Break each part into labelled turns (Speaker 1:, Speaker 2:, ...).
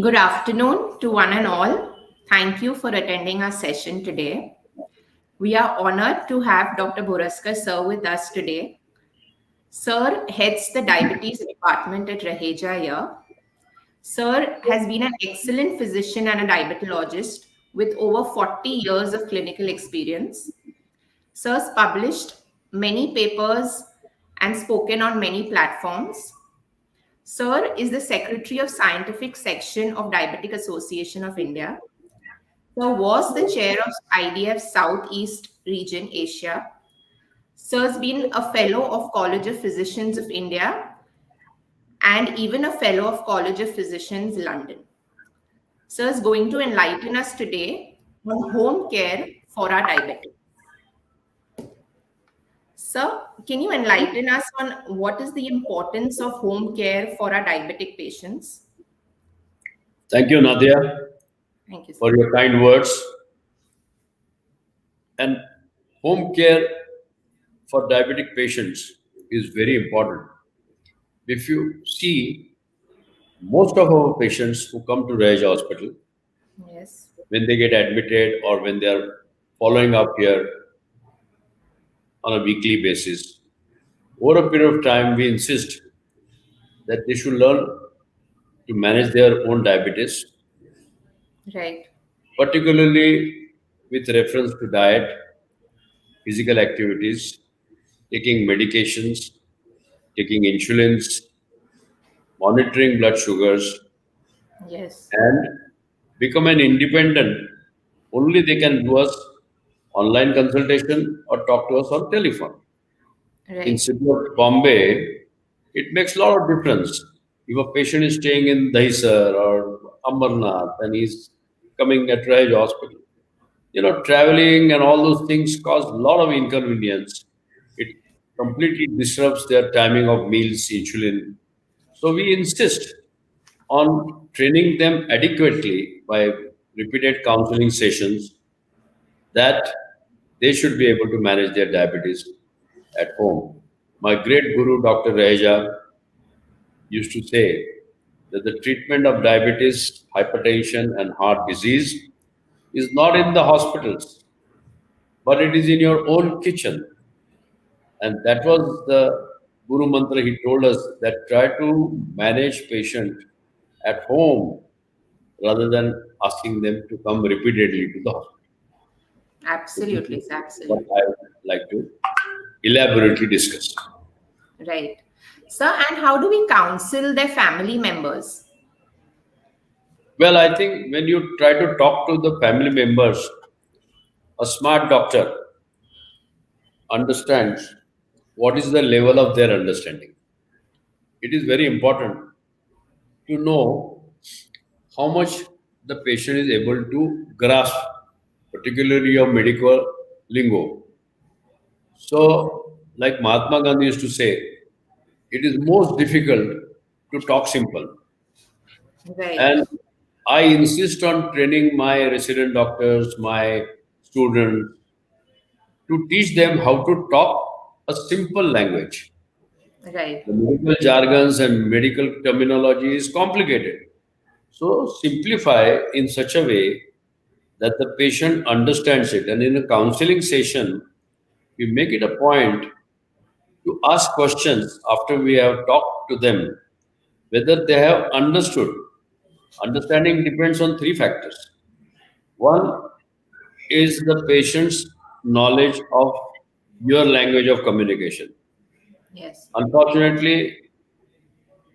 Speaker 1: Good afternoon to one and all. Thank you for attending our session today. We are honored to have Dr. Bhoraskar sir with us today. Sir heads the diabetes department at Raheja here. Sir has been an excellent physician and a diabetologist with over 40 years of clinical experience. Sir's published many papers and spoken on many platforms. Sir is the Secretary of Scientific Section of Diabetic Association of India. Sir was the chair of IDF Southeast Region Asia. Sir's been a fellow of College of Physicians of India and even a fellow of College of Physicians London. Sir is going to enlighten us today on home care for our diabetics. Sir, can you enlighten us on what is the importance of home care for our diabetic patients?
Speaker 2: Thank you, Nadia,
Speaker 1: Thank you, sir.
Speaker 2: for your kind words. And home care for diabetic patients is very important. If you see, most of our patients who come to Raj Hospital,
Speaker 1: Yes.
Speaker 2: when they get admitted or when they are following up here on a weekly basis, over a period of time, we insist that they should learn to manage their own diabetes,
Speaker 1: Right.
Speaker 2: particularly with reference to diet, physical activities, taking medications, taking insulins, monitoring blood sugars,
Speaker 1: Yes.
Speaker 2: and become an independent. Only they can do us online consultation or talk to us on telephone. In
Speaker 1: Right.
Speaker 2: city of Bombay, it makes a lot of difference. If a patient is staying in Dahisar or Amarnath and he's coming at Raj Hospital, traveling and all those things cause a lot of inconvenience. It completely disrupts their timing of meals, insulin. So we insist on training them adequately by repeated counseling sessions that they should be able to manage their diabetes at home. My great guru, Dr. Reja, used to say that the treatment of diabetes, hypertension, and heart disease is not in the hospitals, but it is in your own kitchen. And that was the Guru Mantra he told us, that try to manage patient at home rather than asking them to come repeatedly to the hospital.
Speaker 1: Absolutely, sir.
Speaker 2: What
Speaker 1: Absolutely.
Speaker 2: I would like to elaborately discuss.
Speaker 1: Right. Sir, and how do we counsel their family members?
Speaker 2: Well, I think when you try to talk to the family members, a smart doctor understands what is the level of their understanding. It is very important to know how much the patient is able to grasp, particularly of medical lingo. So, like Mahatma Gandhi used to say, it is most difficult to talk simple.
Speaker 1: Right.
Speaker 2: And I insist on training my resident doctors, my students, to teach them how to talk a simple language.
Speaker 1: Right.
Speaker 2: The medical jargons and medical terminology is complicated. So simplify in such a way that the patient understands it. And in a counseling session, we make it a point to ask questions after we have talked to them whether they have understood. Understanding depends on three factors. One is the patient's knowledge of your language of communication.
Speaker 1: Yes.
Speaker 2: Unfortunately,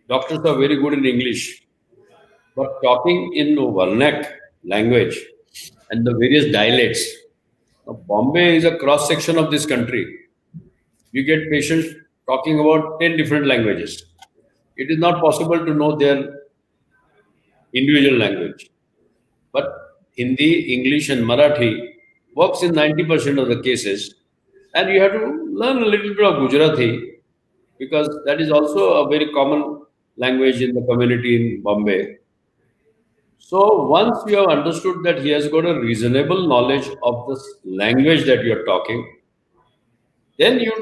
Speaker 2: doctors are very good in English, but talking in Varnak language and the various dialects. Now, Bombay is a cross section of this country. You get patients talking about 10 different languages. It is not possible to know their individual language. But Hindi, English, and Marathi works in 90% of the cases. And you have to learn a little bit of Gujarati because that is also a very common language in the community in Bombay. So once you have understood that he has got a reasonable knowledge of this language that you are talking, then you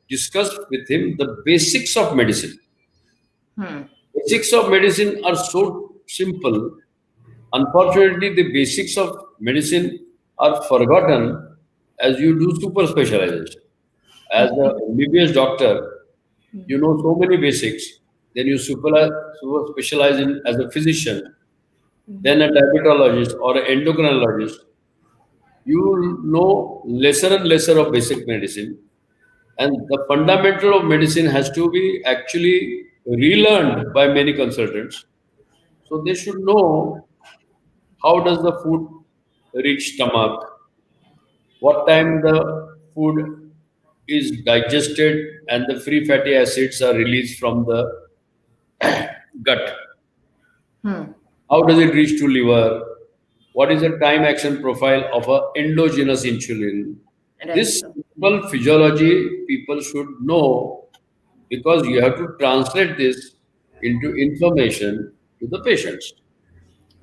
Speaker 2: discuss with him the basics of medicine.
Speaker 1: Hmm.
Speaker 2: Basics of medicine are so simple Unfortunately, the basics of medicine are forgotten as you do super specialization. As a MBBS doctor, you know so many basics, then you super specialize in as a physician, then a diabetologist or an endocrinologist. You will know lesser and lesser of basic medicine, and the fundamental of medicine has to be actually relearned by many consultants. So they should know how does the food reach stomach, what time the food is digested and the free fatty acids are released from the gut.
Speaker 1: Hmm.
Speaker 2: How does it reach to liver? What is the time action profile of a endogenous insulin?
Speaker 1: Right,
Speaker 2: This
Speaker 1: sir.
Speaker 2: simple physiology people should know because you have to translate this into information to the patients.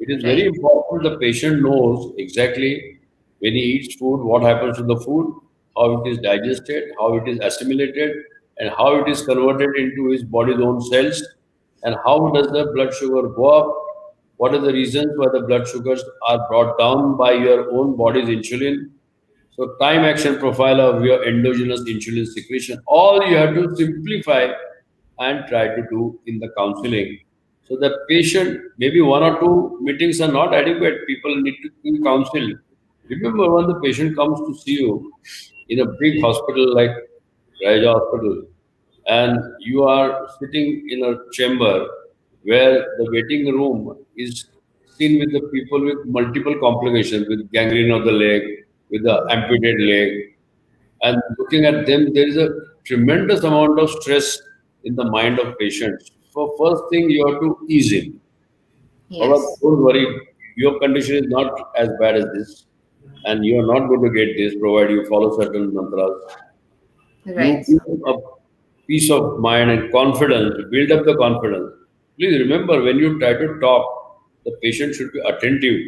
Speaker 2: It is very
Speaker 1: Right.
Speaker 2: important the patient knows exactly when he eats food, what happens to the food, how it is digested, how it is assimilated, and how it is converted into his body's own cells, and how does the blood sugar go up, what are the reasons why the blood sugars are brought down by your own body's insulin. So time action profile of your endogenous insulin secretion, all you have to simplify and try to do in the counseling. So the patient, maybe one or two meetings are not adequate. People need to be counseled. Remember when the patient comes to see you in a big hospital like Raja Hospital, and you are sitting in a chamber where the waiting room is seen with the people with multiple complications, with gangrene of the leg, with the amputated leg, and looking at them, there is a tremendous amount of stress in the mind of patients. So first thing you have to ease in. Baba,
Speaker 1: Yes.
Speaker 2: don't worry, your condition is not as bad as this, and you are not going to get this provided you follow certain mantras. You
Speaker 1: Right, sir.
Speaker 2: give a peace of mind and confidence, build up the confidence. Please remember when you try to talk, the patient should be attentive.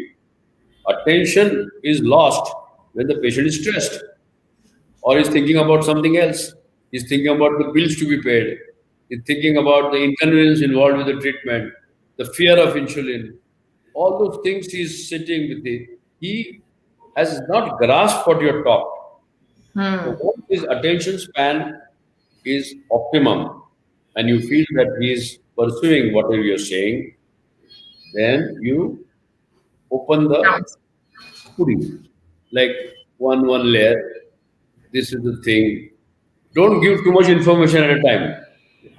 Speaker 2: Attention is lost when the patient is stressed or is thinking about something else. He's thinking about the bills to be paid. He's thinking about the inconvenience involved with the treatment, the fear of insulin. All those things he's sitting with it. He has not grasped what you're taught. So
Speaker 1: Hmm.
Speaker 2: once his attention span is optimum and you feel that he is pursuing whatever you're saying, then you open the
Speaker 1: Sounds.
Speaker 2: pudding. Like one layer. This is the thing. Don't give too much information at a time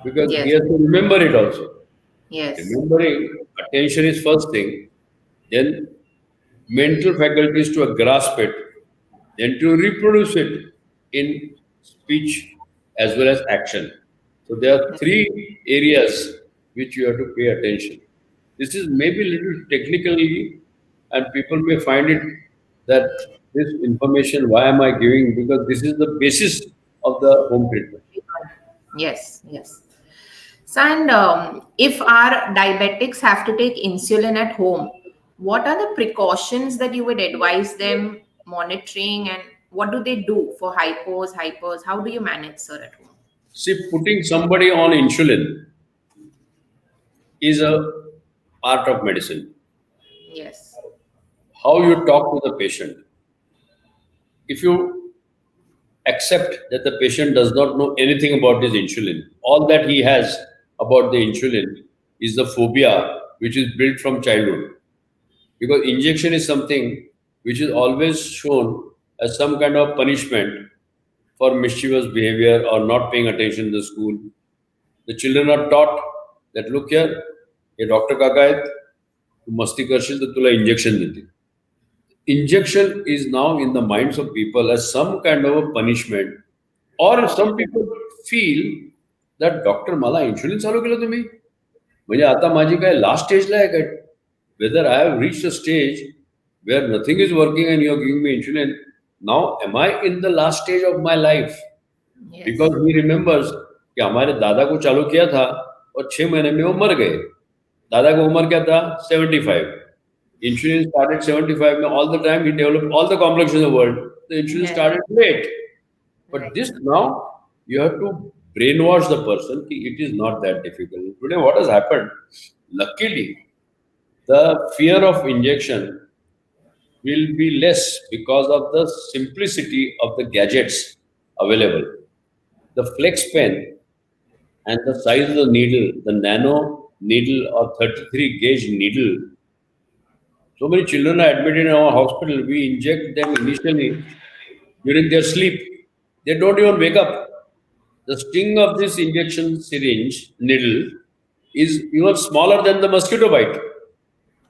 Speaker 2: because he
Speaker 1: Yes.
Speaker 2: has to remember it also.
Speaker 1: Yes.
Speaker 2: Remembering attention is first thing, then mental faculties to grasp it, then to reproduce it in speech as well as action. So there are three areas which you have to pay attention. This is maybe little technically, and people may find it that this information, why am I giving? Because this is the basis of the home treatment.
Speaker 1: Yes. Yes. So, and if our diabetics have to take insulin at home, what are the precautions that you would advise them monitoring, and what do they do for hypos, hypers? How do you manage, sir, at home?
Speaker 2: See, putting somebody on insulin is a art of medicine.
Speaker 1: Yes.
Speaker 2: How you talk to the patient. If you accept that the patient does not know anything about his insulin, all that he has about the insulin is the phobia which is built from childhood. Because injection is something which is always shown as some kind of punishment for mischievous behavior or not paying attention in the school. The children are taught that look here, हे doctor काका आहेत, तू मस्ती करशील तर तुला injection देतील. Injection is now in the minds of people as some kind of a punishment, or some people feel that doctor मला इन्शुलिन चालू केलं तुम्ही म्हणजे आता माझी काय लास्ट स्टेजला आहे काय whether I have reached a stage where nothing is working and you are giving me insulin, now am I in the last stage of my life?
Speaker 1: Yes.
Speaker 2: Because he remembers कि हमारे दादा को चालू किया था और 6 महीने में वो मर गए. दादा को उम्र क्या था 75. Insulin started 75. Now all the time he developed all the complexes in the world. The insulin
Speaker 1: Yes.
Speaker 2: started late. But
Speaker 1: Right.
Speaker 2: this now you have to brainwash the person. Ki it is not that difficult. Today what has happened? Luckily, The fear of injection will be less because of the simplicity of the gadgets available. The flex pen and the size of the needle, the nano needle or 33 gauge needle. So many children are admitted in our hospital. We inject them initially during their sleep. They don't even wake up. The sting of this injection syringe needle is even smaller than the mosquito bite.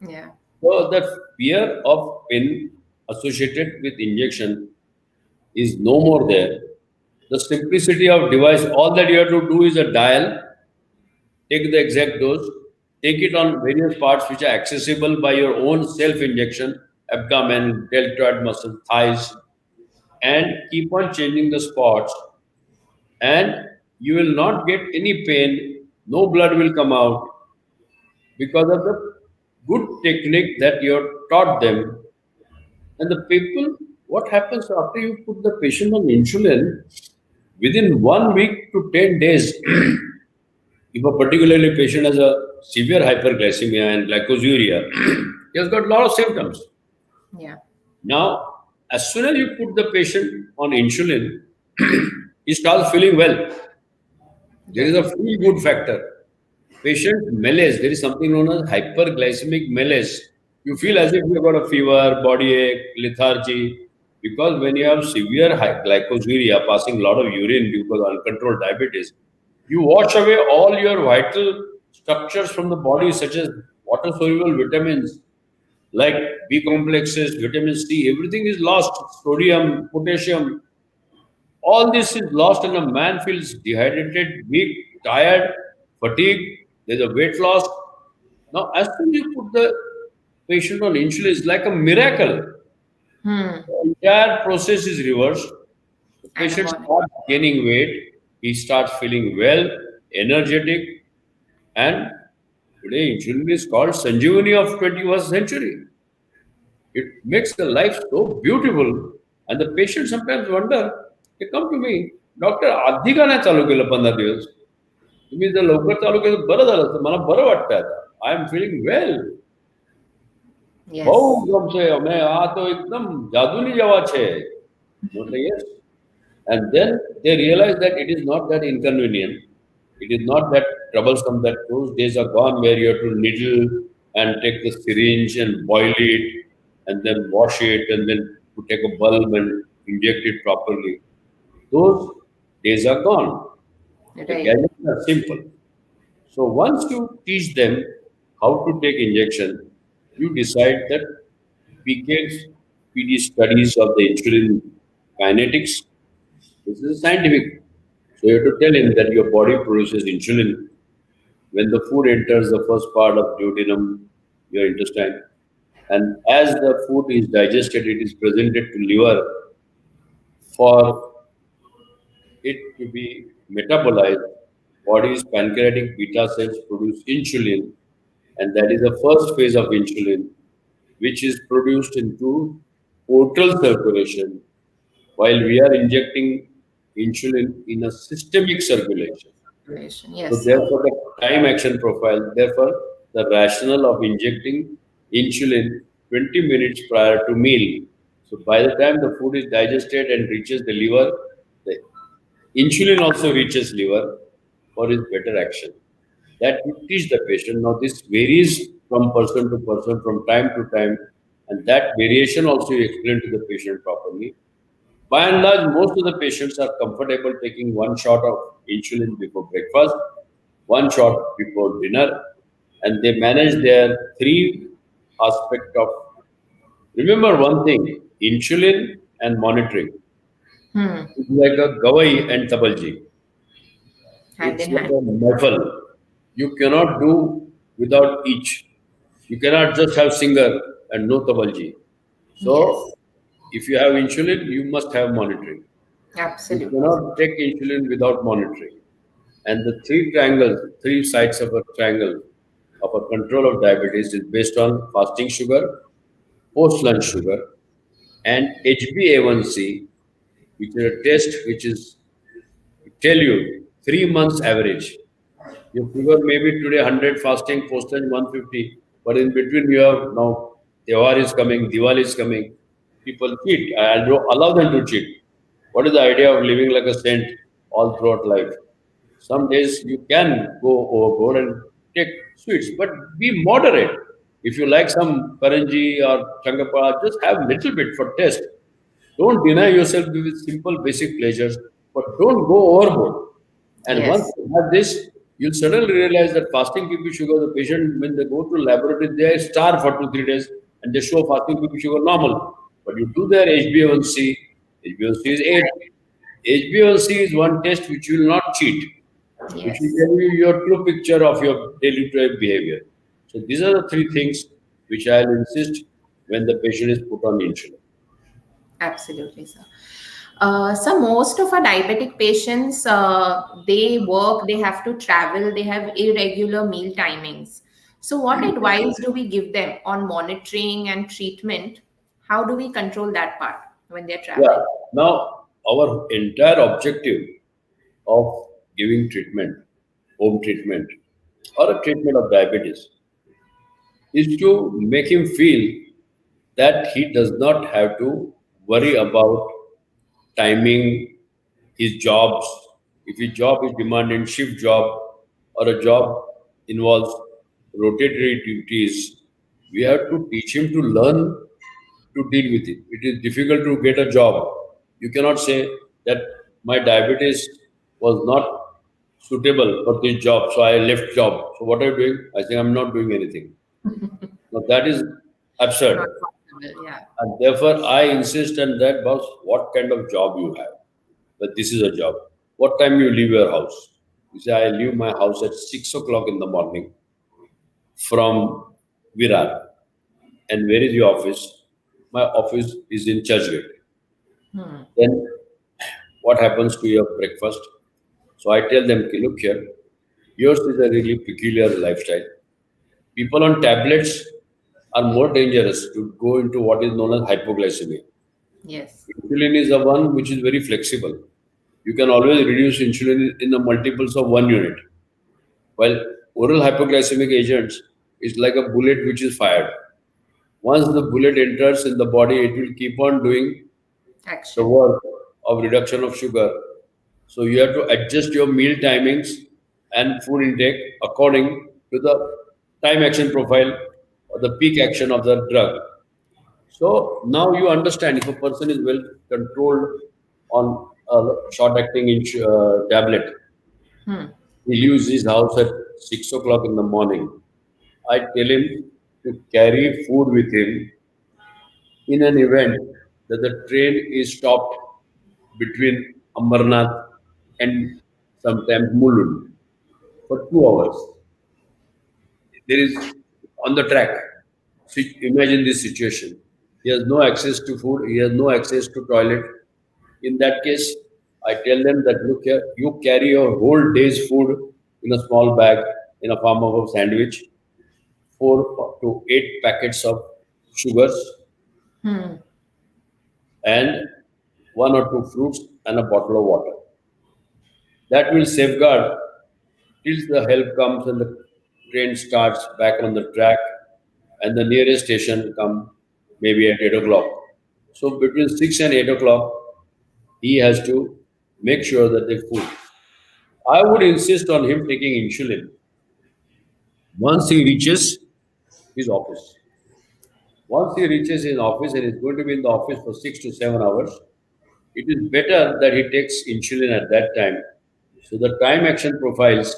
Speaker 1: Yeah.
Speaker 2: So the fear of pain associated with injection is no more there. The simplicity of device, all that you have to do is a dial, take the exact dose, take it on various parts which are accessible by your own self-injection, abdomen, deltoid muscle, thighs, and keep on changing the spots, and you will not get any pain, no blood will come out because of the good technique that you have taught them. And the people, what happens after you put the patient on insulin, within 1 week to 10 days, if a particularly patient has a severe hyperglycemia and glycosuria, he has got a lot of symptoms.
Speaker 1: Yeah.
Speaker 2: Now, as soon as you put the patient on insulin, he starts feeling well. There is
Speaker 1: Right.
Speaker 2: a feel good factor. Patient malaise, there is something known as hyperglycemic malaise. You feel as if you've got a fever, body ache, lethargy, because when you have severe glycosuria, passing a lot of urine because of uncontrolled diabetes, you wash away all your vital structures from the body, such as water soluble vitamins like B complexes, vitamin C, everything is lost. Sodium, potassium, all this is lost, and a man feels dehydrated, weak, tired, fatigued. There's a weight loss. Now, as soon as you put the patient on insulin, it's like a miracle.
Speaker 1: Hmm.
Speaker 2: The entire process is reversed. The patient
Speaker 1: Anabolic.
Speaker 2: starts gaining weight. He starts feeling well, energetic, and today insulin is called Sanjeevani of 21st century. It makes the life so beautiful. And the patient sometimes wonder, they come to me, doctor आधी का नाही चालू केलं 15 दिवस तुम्ही जर लवकर चालू केलं बरं झालं असतं मला बरं वाटतंय आता आय एम फिलिंग वेल બહુ
Speaker 1: Yes.
Speaker 2: ગમશે અમે આ તો એકદમ જાદુની જેવા છે એટલે yes. And then they realize that it is not that inconvenient. It is not that troublesome that those days are gone where you have to needle and take the syringe and boil it and then wash it and then to take a bulb and inject it properly. Those days are gone. The
Speaker 1: Right.
Speaker 2: gadgets are simple. So once you teach them how to take injection, you decide that PK's PD studies of the insulin kinetics. This is scientific. So you have to tell him that your body produces insulin when the food enters the first part of duodenum, your intestine. And as the food is digested, it is presented to liver for it to be metabolized. Body's pancreatic beta cells produce insulin, and that is the first phase of insulin, which is produced into portal circulation while we are injecting insulin in a systemic circulation.
Speaker 1: Population.
Speaker 2: So
Speaker 1: Yes.
Speaker 2: therefore, the time action profile, therefore, the rationale of injecting insulin 20 minutes prior to meal. So by the time the food is digested and reaches the liver, the insulin also reaches liver for its better action. That you teach the patient. Now this varies from person to person, from time to time, and that variation also you explain to the patient properly. By and large, most of the patients are comfortable taking one shot of insulin before breakfast, one shot before dinner, and they manage their three aspect of. Remember one thing: insulin and monitoring.
Speaker 1: Hmm.
Speaker 2: It's like a gawai and tabalji.
Speaker 1: Hand
Speaker 2: It's
Speaker 1: in
Speaker 2: like
Speaker 1: hand.
Speaker 2: a muffle. You cannot do without each. You cannot just have singer and no tabalji.
Speaker 1: Yes.
Speaker 2: So, if you have insulin, you must have monitoring. You
Speaker 1: Absolutely.
Speaker 2: cannot take insulin without monitoring. And the three triangles, three sides of a triangle of a control of diabetes is based on fasting sugar, post lunch sugar, and HbA1c, which is a test which is tell you 3 months average. Your sugar may be today 100 fasting, post lunch 150. But in between, you have now Tewar is coming, Diwali is coming. People cheat. I don't allow them to cheat. What is the idea of living like a saint all throughout life? Some days you can go overboard and take sweets, but be moderate. If you like some paranji or changapara, just have little bit for taste. Don't deny yourself with simple basic pleasures, but don't go overboard. And once
Speaker 1: Yes.
Speaker 2: you have this, you'll suddenly realize that fasting BP sugar, the patient, when they go to laboratory, they starve for 2 3 days and they show fasting BP sugar normal. But you do their HbA1c, HbA1c is 8. HbA1c is one test which will not cheat, which will
Speaker 1: Yes.
Speaker 2: tell you your true picture of your daily to day behavior. So these are the three things which I'll insist when the patient is put on insulin.
Speaker 1: Absolutely, sir. So most of our diabetic patients, they work, they have to travel, they have irregular meal timings. So what advice do we give them on monitoring and treatment? How do we control that part when they're
Speaker 2: Yeah.
Speaker 1: traveling?
Speaker 2: Now, our entire objective of giving treatment, home treatment, or a treatment of diabetes is to make him feel that he does not have to worry about timing his jobs. If his job is demanding shift job or a job involves rotatory duties, we have to teach him to learn to deal with it. It is difficult to get a job. You cannot say that my diabetes was not suitable for this job, so I left job. So what are you doing? I say I'm not doing anything. Now that is
Speaker 1: Not
Speaker 2: absurd.
Speaker 1: possible, yeah.
Speaker 2: And therefore, I insist on that, boss, what kind of job you have. But this is a job. What time you leave your house? You say, I leave my house at 6 o'clock in the morning from Virar. And where is your office? My office is in Churchgate.
Speaker 1: Hmm.
Speaker 2: Then what happens to your breakfast? So I tell them, "Okay, look here, yours is a really peculiar lifestyle. People on tablets are more dangerous to go into what is known as hypoglycemia.
Speaker 1: Yes.
Speaker 2: Insulin is the one which is very flexible. You can always reduce insulin in the multiples of 1 unit. While oral hypoglycemic agents is like a bullet which is fired. Once the bullet enters in the body, it will keep on doing the
Speaker 1: Action.
Speaker 2: work of reduction of sugar. So you have to adjust your meal timings and food intake according to the time action profile or the peak action of the drug. So now you understand if a person is well controlled on a short acting tablet,
Speaker 1: Hmm.
Speaker 2: he leaves his house at 6 o'clock in the morning. I tell him to carry food with him in an event that the train is stopped between Amarnath and sometimes Mulund for 2 hours. There is on the track. Imagine this situation. He has no access to food, he has no access to toilet. In that case, I tell them that look here, you carry your whole day's food in a small bag in a form of a sandwich, 4 to 8 packets of sugars,
Speaker 1: Hmm.
Speaker 2: and one or two fruits and a bottle of water. That will safeguard till the help comes and the train starts back on the track and the nearest station come maybe at 8 o'clock. So between 6 and 8 o'clock, he has to make sure that they food. I would insist on him taking insulin once he reaches his office. Once he reaches his office and is going to be in the office for 6 to 7 hours, it is better that he takes insulin at that time. So the time action profiles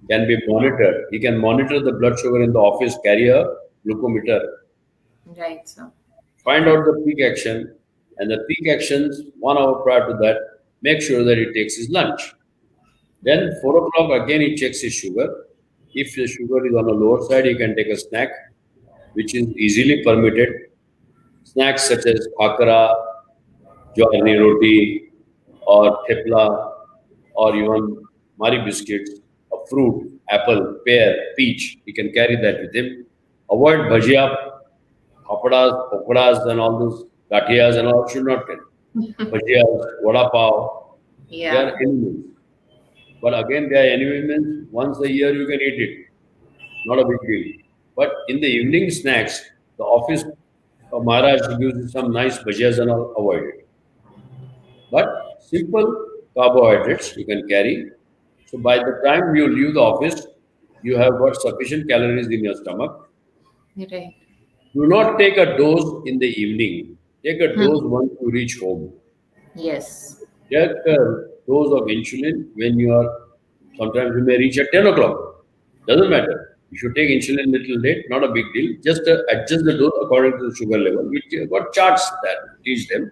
Speaker 2: can be monitored. He can monitor the blood sugar in the office, carry a glucometer,
Speaker 1: Right, sir.
Speaker 2: find out the peak action, and the peak actions 1 hour prior to that, make sure that he takes his lunch. Then 4 o'clock again he checks his sugar. If the sugar is on the lower side, he can take a snack, which is easily permitted. Snacks such as khakra, jawani roti, or thepla, or even mari biscuits, a fruit, apple, pear, peach. He can carry that with him. Avoid bhajia, papadas, pokodas, and all those gatiyas and all should not carry. Bhajiyas, vada pav, they are
Speaker 1: Yeah.
Speaker 2: enemies. But again, they are enemies. Once a year you can eat it. Not a big deal. But in the evening snacks, the office Maharaj gives you some nice bhajias and all, avoid it. But simple carbohydrates you can carry. So by the time you leave the office, you have got sufficient calories in your stomach.
Speaker 1: Right.
Speaker 2: Do not take a dose in the evening. Take a dose
Speaker 1: Hmm.
Speaker 2: once you reach home.
Speaker 1: Yes.
Speaker 2: Take a dose of insulin when you are, sometimes you may reach at 10 o'clock. Doesn't matter. You should take insulin little late, not a big deal. Just adjust the dose according to the sugar level, which got charts that teach them.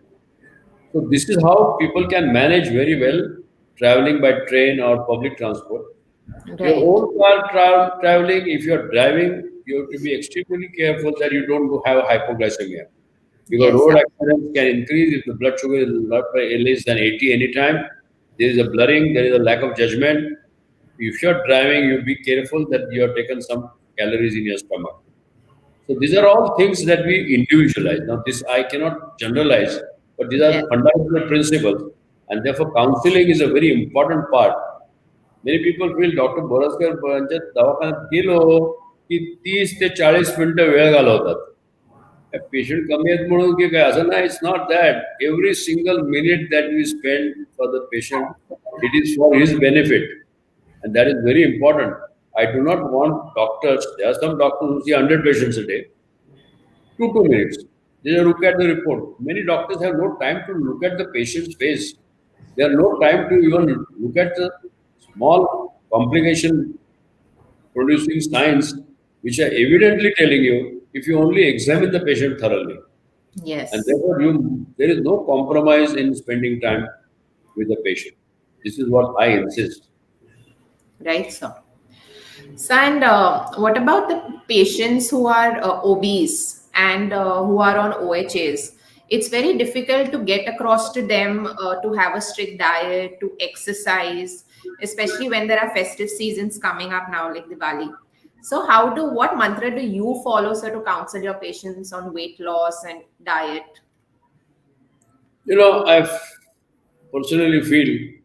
Speaker 2: So this is how people can manage very well traveling by train or public transport. Your
Speaker 1: Right.
Speaker 2: own car traveling, if you're driving, you have to be extremely careful that you don't have hypoglycemia. Because
Speaker 1: Yes.
Speaker 2: road accidents can increase if the blood sugar is not by less than 80 anytime. There is a blurring, there is a lack of judgment. If you're driving, you be careful that you have taken some calories in your stomach. So these are all things that we individualize. Now, this I cannot generalize, but these are
Speaker 1: Yes.
Speaker 2: fundamental principles, and therefore counseling is a very important part. Many people feel doctor Borsakar यांच्या दवाखान्यात गेलो की 30 ते 40 मिनिटं वेळ घालवतात. Patient कमी आहेत म्हणून की काय असं नाही. It's not that. Every single minute that we spend for the patient it is for his benefit and that is very important. I do not want doctors. There are some doctors who see 100 patients a day, 2 minutes. They just look at the report. Many doctors have no time to look at the patient's face. They have no time to even look at the small complication producing signs which are evidently telling you if you only examine the patient thoroughly. And
Speaker 1: Yes.
Speaker 2: therefore, there is no compromise in spending time with the patient. This is what I insist.
Speaker 1: Right, sir. So, and what about the patients who are obese and who are on OHAs? It's very difficult to get across to them to have a strict diet, to exercise, especially when there are festive seasons coming up now, like Diwali. So, what mantra do you follow, sir, to counsel your patients on weight loss and diet?
Speaker 2: I personally feel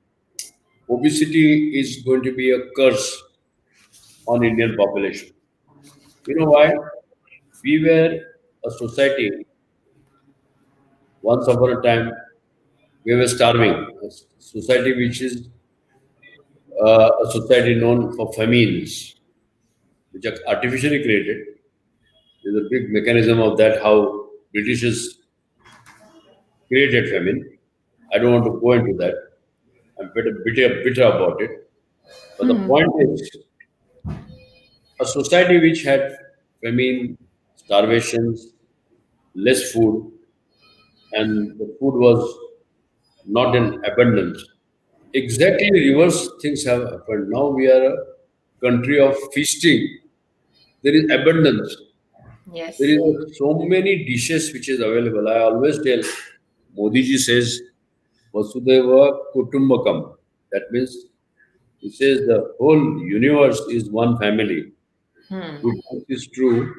Speaker 2: obesity is going to be a curse on Indian population. You know why? We were a society once upon a time. We were starving. A society which is a society known for famines, which are artificially created. There's a big mechanism of that how Britishers created famine. I don't want to go into that. I'm bitter about it. But the
Speaker 1: Hmm.
Speaker 2: point is, a society which had famine, starvations, less food, and the food was not in abundance. Exactly reverse things have happened. Now we are a country of feasting. There is abundance. There
Speaker 1: Yes.
Speaker 2: is so many dishes which is available. I always tell, Modi ji says, Vasudeva Kutumbakam. That means he says the whole universe is one family.
Speaker 1: Hmm.
Speaker 2: If this is true,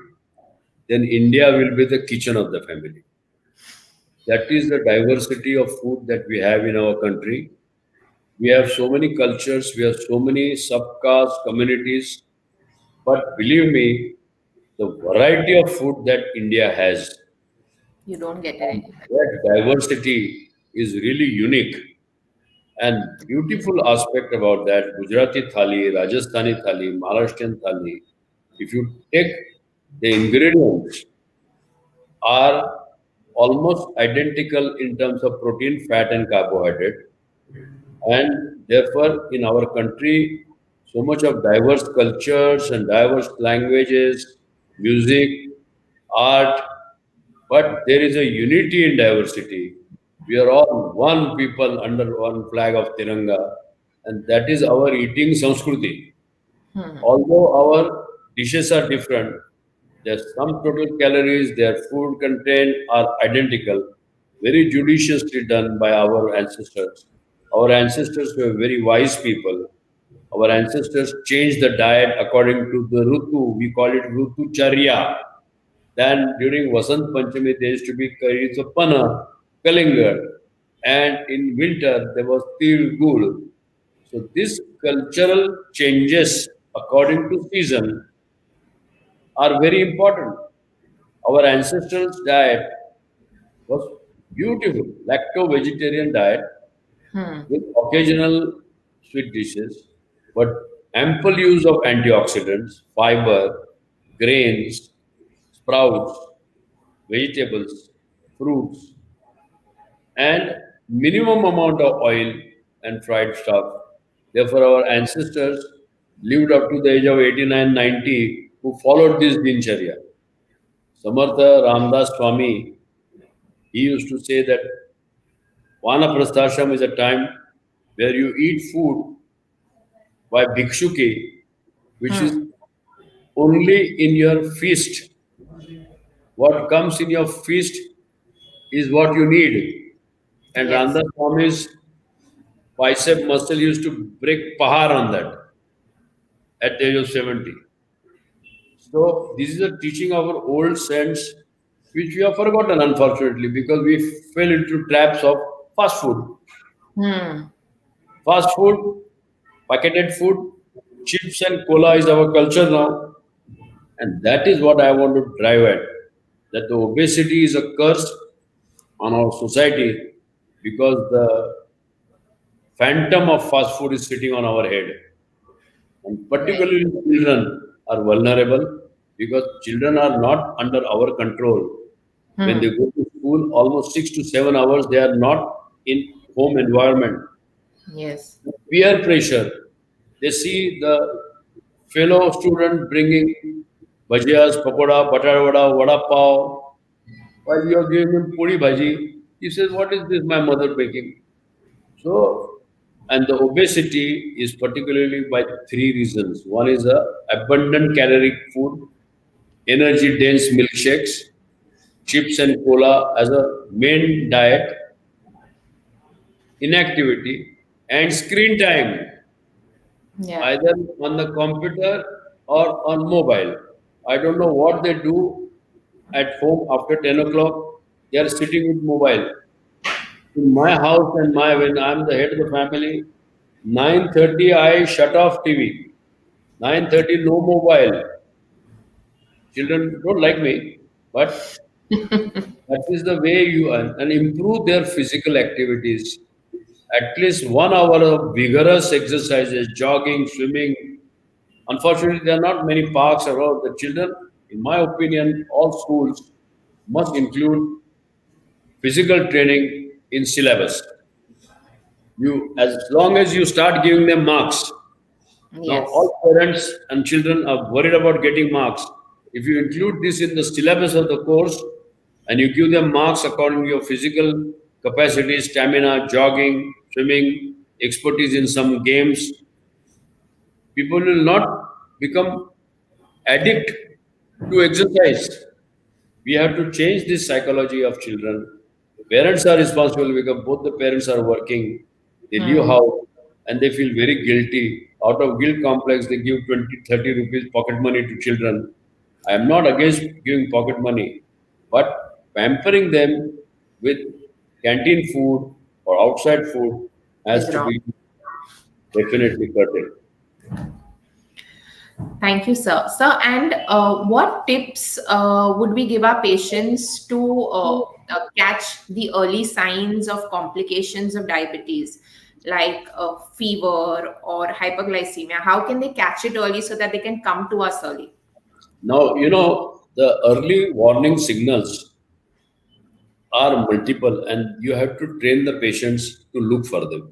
Speaker 2: then India will be the kitchen of the family. That is the diversity of food that we have in our country. We have so many cultures, we have so many subcaste communities, but believe me, the variety of food that India has,
Speaker 1: You don't get it anywhere.
Speaker 2: that diversity is really unique. And beautiful aspect about that, Gujarati thali, Rajasthani thali, Maharashtrian thali, if you take the ingredients are almost identical in terms of protein, fat, and carbohydrate. And therefore, in our country, so much of diverse cultures and diverse languages, music, art, but there is a unity in diversity. We are all one people under one flag of Tiranga, and that is our eating Sanskriti.
Speaker 1: Hmm.
Speaker 2: Although our dishes are different, their sum total calories, their food content are identical, very judiciously done by our ancestors. Our ancestors were very wise people. Our ancestors changed the diet according to the Rutu. We call it Rutu Charya. Then during Vasant Panchami, there used to be curries of Pana, Kalingar, and in winter there was Til Gul. So these cultural changes according to season are very important. Our ancestors' diet was beautiful, lacto-vegetarian diet
Speaker 1: Hmm.
Speaker 2: with occasional sweet dishes, but ample use of antioxidants, fiber, grains, sprouts, vegetables, fruits, and minimum amount of oil and fried stuff. Therefore, our ancestors lived up to the age of 89, 90 who followed this dincharya. Samartha Ramdas Swami, he used to say that Vanaprasthashram is a time where you eat food by bhikshuki, which is
Speaker 1: Hmm.
Speaker 2: only in your feast. What comes in your feast is what you need. And
Speaker 1: Yes.
Speaker 2: Ramdas Swami's bicep muscle used to break pahar on that at the age of 70. So this is a teaching of our old saints, which we have forgotten unfortunately because we fell into traps of fast food.
Speaker 1: Hmm.
Speaker 2: Fast food, packeted food, chips and cola is our culture now. And that is what I want to drive at. That the obesity is a curse on our society because the phantom of fast food is sitting on our head. And
Speaker 1: Right.
Speaker 2: particularly children are vulnerable because children are not under our control. When they
Speaker 1: Hmm.
Speaker 2: go to school, almost 6 to 7 hours, they are not in home environment.
Speaker 1: Yes.
Speaker 2: Peer pressure. They see the fellow student bringing bhajiyas, pakoda, batata vada, vada pav, while you are giving him puri bhaji. He says, "What is this my mother baking?" So, and the obesity is particularly by three reasons. One is a abundant caloric food, energy dense milkshakes, chips and cola as a main diet, inactivity, and screen time,
Speaker 1: Yeah.
Speaker 2: either on the computer or on mobile. I don't know what they do at home after 10 o'clock. They are sitting with mobile. In my house and my when I'm the head of the family, 9:30 I shut off TV. 9:30 no mobile. Children don't like me, but that is the way you earn and improve their physical activities. At least 1 hour of vigorous exercises, jogging, swimming. Unfortunately, there are not many parks around. The children, in my opinion, all schools must include physical training in syllabus. You, as long as you start giving them marks. Now,
Speaker 1: Yes.
Speaker 2: all parents and children are worried about getting marks. If you include this in the syllabus of the course and you give them marks according to your physical capacity, stamina, jogging, swimming, expertise in some games, people will not become addict to exercise. We have to change this psychology of children. Parents are responsible because both the parents are working. They leave
Speaker 1: Hmm.
Speaker 2: house and they feel very guilty. Out of guilt complex, they give 20, 30 rupees pocket money to children. I am not against giving pocket money, but pampering them with canteen food or outside food has
Speaker 1: Is
Speaker 2: to
Speaker 1: wrong.
Speaker 2: be definitely curtailed.
Speaker 1: Thank you, sir. Sir, and what tips would we give our patients to catch the early signs of complications of diabetes, like fever or hyperglycemia? How can they catch it early so that they can come to us early?
Speaker 2: Now, the early warning signals are multiple and you have to train the patients to look for them.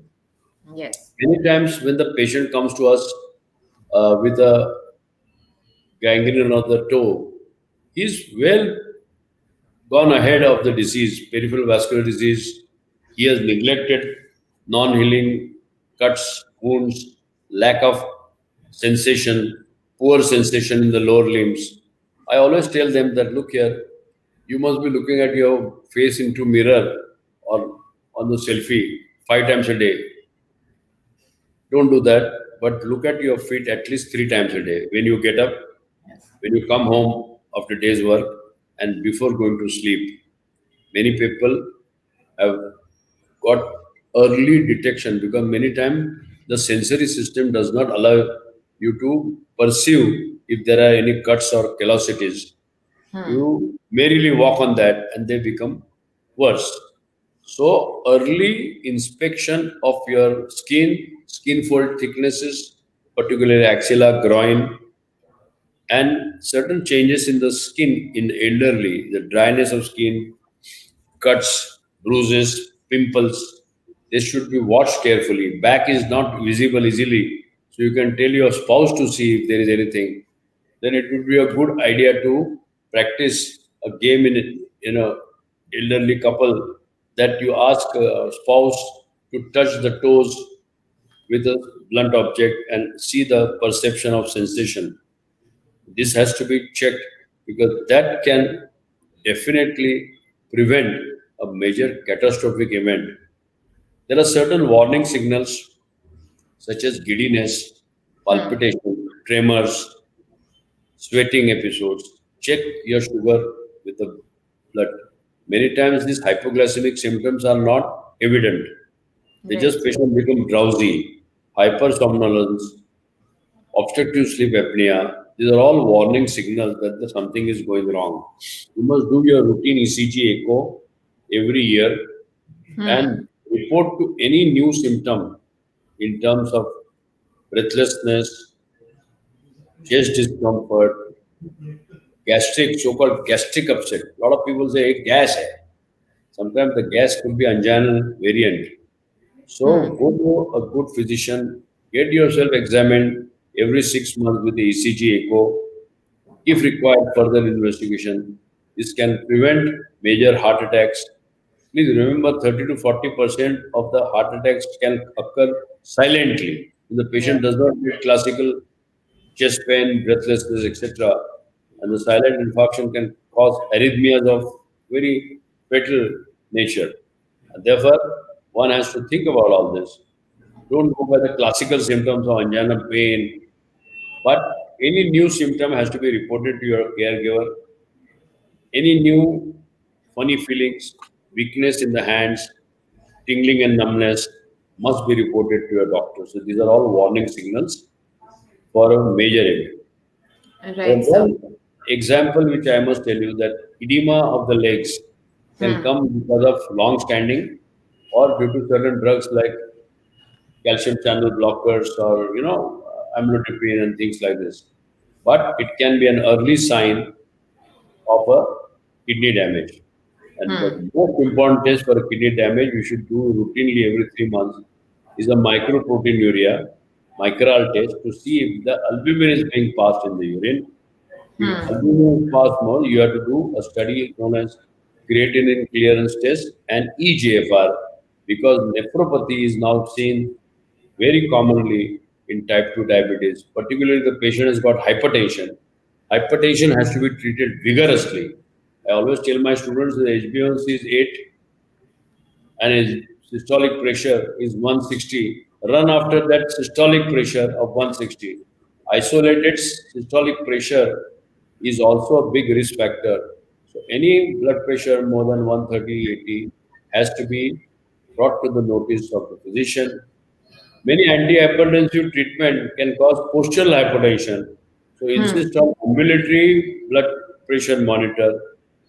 Speaker 1: Yes.
Speaker 2: Many times when the patient comes to us with a gangrene of the toe, he's well gone ahead of the disease, peripheral vascular disease. He has neglected non-healing cuts, wounds, lack of sensation, poor sensation in the lower limbs. I always tell them that look here, you must be looking at your face into mirror or on the selfie 5 times a day. Don't do that, but look at your feet at least 3 times a day. When you get up,
Speaker 1: Yes.
Speaker 2: when you come home after day's work, and before going to sleep. Many people have got early detection because many times the sensory system does not allow you to perceive if there are any cuts or callosities, you merely walk on that and they become worse. So early inspection of your skin fold thicknesses, particularly axilla, groin, and certain changes in the skin in elderly, the dryness of skin, cuts, bruises, pimples, they should be watched carefully. Back is not visible easily, so you can tell your spouse to see if there is anything. Then it would be a good idea to practice a game in a elderly couple, that you ask a spouse to touch the toes with a blunt object and see the perception of sensation. This has to be checked because that can definitely prevent a major catastrophic event. There are certain warning signals such as giddiness, palpitation, tremors, sweating episodes. Check your sugar with the blood. Many times these hypoglycemic symptoms are not evident. They
Speaker 1: Right.
Speaker 2: just patient become drowsy, hypersomnolence, obstructive sleep apnea. These are all warning signals that something is going wrong. You must do your routine ECG echo every year and report to any new symptom in terms of breathlessness, chest discomfort, gastric, so-called gastric upset. A lot of people say "Ek gas hai." Sometimes the gas could be anginal variant. So go to a good physician, get yourself examined every 6 months with the ECG echo. If required further investigation, this can prevent major heart attacks. Please remember 30 to 40% of the heart attacks can occur silently. The
Speaker 1: Yeah.
Speaker 2: patient does not get classical chest pain, breathlessness, etc. And the silent infarction can cause arrhythmias of very fatal nature. And therefore, one has to think about all this. Don't go by the classical symptoms of angina pain, but any new symptom has to be reported to your caregiver. Any new funny feelings, weakness in the hands, tingling and numbness must be reported to your doctor. So these are all warning signals for a major event.
Speaker 1: Right, sir.
Speaker 2: One example which I must tell you, that edema of the legs can come because of long standing or due to certain drugs like calcium channel blockers or amlodipine and things like this. But it can be an early sign of a kidney damage. And the most important test for a kidney damage we should do routinely every 3 months is a microproteinuria, micral test to see if the albumin is being passed in the urine. If albumin is passed more, you have to do a study known as creatinine clearance test and EGFR, because nephropathy is now seen very commonly in type 2 diabetes, particularly the patient has got hypertension. Hypertension has to be treated vigorously. I always tell my students that HbA1c is 8 and his systolic pressure is 160. Run after that systolic pressure of 160. Isolated systolic pressure is also a big risk factor. So any blood pressure more than 130/80 has to be brought to the notice of the physician. Many antihypertensive treatment can cause postural hypertension. So insist on ambulatory blood pressure monitor.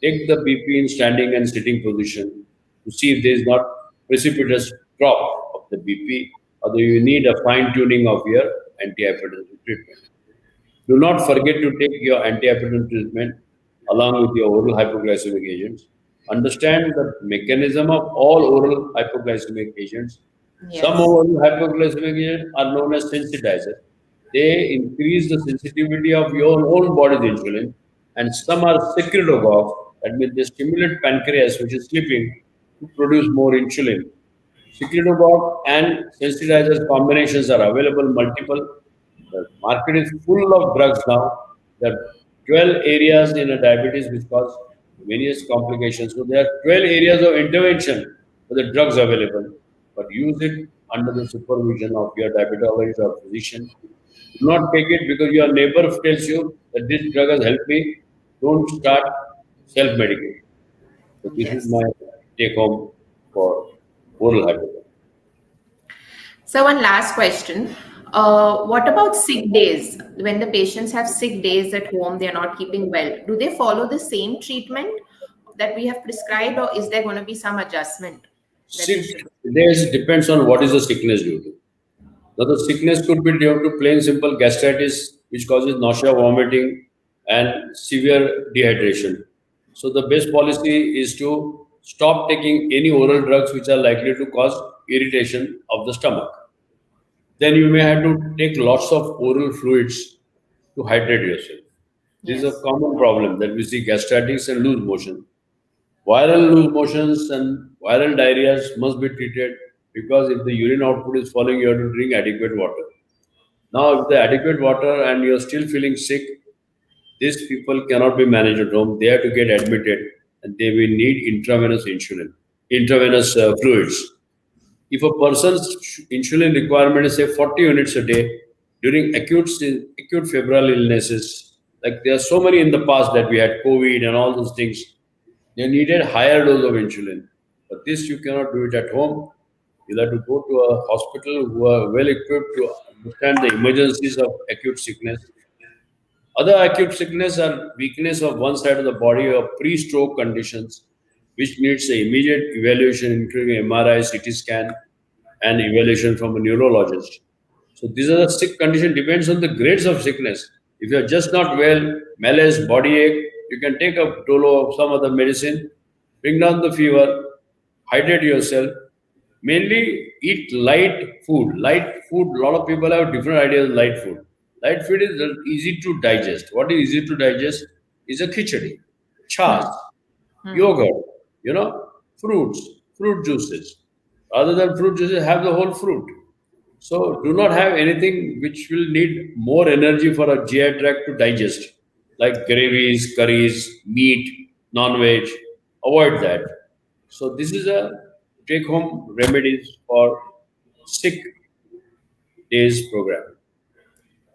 Speaker 2: Take the BP in standing and sitting position to see if there is not precipitous drop of the BP, or do you need a fine tuning of your antihypertensive treatment. Do not forget to take your antihypertensive treatment along with your oral hypoglycemic agents. Understand the mechanism of all oral hypoglycemic agents. Some
Speaker 1: Yes.
Speaker 2: oral hypoglycemic agents are known as sensitizers. They increase the sensitivity of your own body's insulin, and some are secretagogues. That means they stimulate pancreas, which is sleeping, to produce more insulin. Secretagogue and sensitizers combinations are available multiple. The market is full of drugs now. There are 12 areas in a diabetes which cause various complications. So there are 12 areas of intervention for the drugs available. But use it under the supervision of your diabetologist or physician. Do not take it because your neighbor tells you that this drug has helped me. Don't start self-medicating. So this is
Speaker 1: Yes.
Speaker 2: my take home for oral hypertension.
Speaker 1: So one last question. What about sick days? When the patients have sick days at home, they are not keeping well. Do they follow the same treatment that we have prescribed, or is there going to be some adjustment that they
Speaker 2: Sick
Speaker 1: should?
Speaker 2: days depends on what is the sickness due to. Now, the sickness could be due to plain simple gastritis, which causes nausea, vomiting, and severe dehydration. So, the best policy is to stop taking any oral drugs which are likely to cause irritation of the stomach. Then you may have to take lots of oral fluids to hydrate yourself. This is a
Speaker 1: Yes.
Speaker 2: common problem that we see gastritis and loose motion. Viral loose motions and viral diarrheas must be treated because if the urine output is falling, you have to drink adequate water. Now, if the adequate water and you're still feeling sick, these people cannot be managed at home. They have to get admitted and they will need intravenous insulin, intravenous fluids. If a person's insulin requirement is say 40 units a day during acute febrile illnesses, like there are so many in the past that we had COVID and all those things, they needed higher dose of insulin. But this you cannot do it at home. You'll have to go to a hospital who are well equipped to understand the emergencies of acute sickness. Other acute sickness are weakness of one side of the body or pre-stroke conditions, which needs the immediate evaluation, including MRI, CT scan, and evaluation from a neurologist. So these are the sick condition depends on the grades of sickness. If you are just not well, malaise, body ache, you can take a dolo of some other medicine, bring down the fever, hydrate yourself. Mainly eat light food. Light food, a lot of people have different ideas of light food. Light food is easy to digest. What is easy to digest is a khichdi, chas,
Speaker 1: Hmm. Hmm.
Speaker 2: yogurt, fruits, fruit juices. Other than fruit juices, have the whole fruit. So do not have anything which will need more energy for a GI tract to digest, like gravies, curries, meat, non-veg. Avoid that. So this is a take-home remedies for sick days program.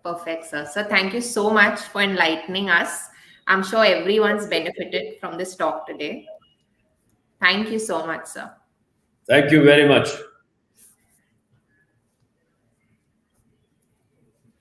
Speaker 1: Perfect, sir. So thank you so much for enlightening us. I'm sure everyone's benefited from this talk today. Thank you so much, sir.
Speaker 2: Thank you very much.